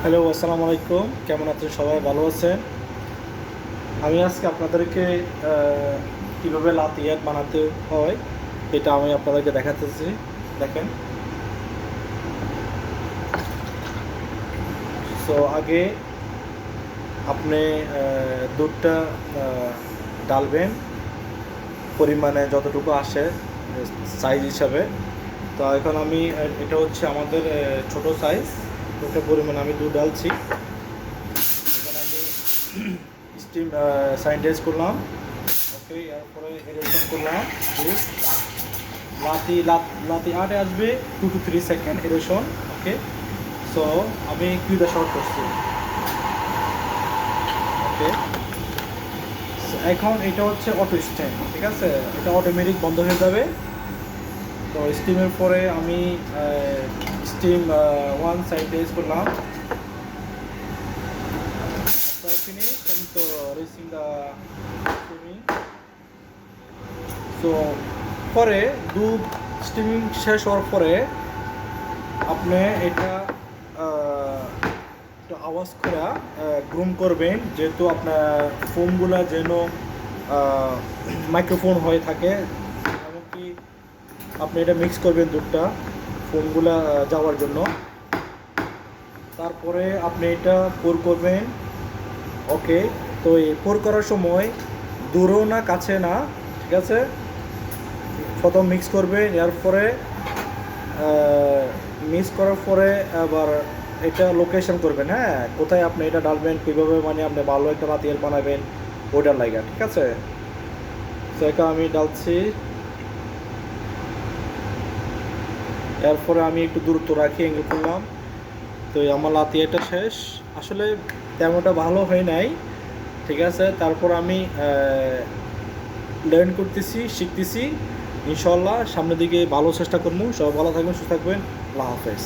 Hello, আসসালামু আলাইকুম। কেমন আছেন সবাই? ভালো আছেন? আমি আজকে আপনাদেরকে কীভাবে লাতি আর্ট বানাতে হয় এটা আমি আপনাদেরকে দেখাতেছি। দেখেন, সো আগে আপনি দুধটা ডালবেন পরিমাণে যতটুকু আসে সাইজ হিসাবে। তো এখন আমি এটা হচ্ছে আমাদের ছোট সাইজ, ওটা পরিমাণে আমি দুধ ডালছি। এখন আমি স্টিম স্যানিটাইজ করলাম। ওকে, এরপরে এরেশন করলাম দুধ। লাতি আটে আসবে 2 to 3 second aeration. Okay, so আমি কিউটা শর্ট করছি। ওকে, এখন এটা হচ্ছে অটো স্টিম, ঠিক আছে? এটা অটোমেটিক বন্ধ হয়ে যাবে। তো স্টিমের পরে আমি স্টিম ওয়ান স্যানিটাইজ করলাম। After I finish, I'm to racing the steaming. So পরে দুধ স্টিমিং শেষ হওয়ার পরে আপনি এটা একটু আওয়াজ করে গ্রুম করবেন, যেহেতু আপনার ফোমগুলা যেন মাইক্রোফোন হয়ে থাকে। এমনকি আপনি এটা মিক্স করবেন দুধটা ফোমগুলা যাওয়ার জন্য। তারপরে আপনি এটা পোর করবেন। ওকে, তো এই পোর করার সময় দূরেও না কাছে না, ঠিক আছে? প্রথম মিক্স করবেন, এরপরে মিক্স করার পরে আবার এটা লোকেশন করবেন। হ্যাঁ, কোথায় আপনি এটা ডালবেন, কীভাবে মানে আপনি ভালো একটা পাতিয়েল বানাবেন ওইটার লাগা, ঠিক আছে? তো এটা আমি ডালছি, এরপরে আমি একটু দূরত্ব রাখি এঙ্গেল করলাম। তো আমার লাতিয়াটা শেষ। আসলে তেমনটা ভালো হয় নাই, ঠিক আছে? তারপর আমি লার্ন করতেছি, শিখতেছি। ইনশাল্লাহ সামনের দিকে ভালো চেষ্টা করবো। সবাই ভালো থাকবেন, সুস্থ থাকবেন। আল্লাহ হাফেজ।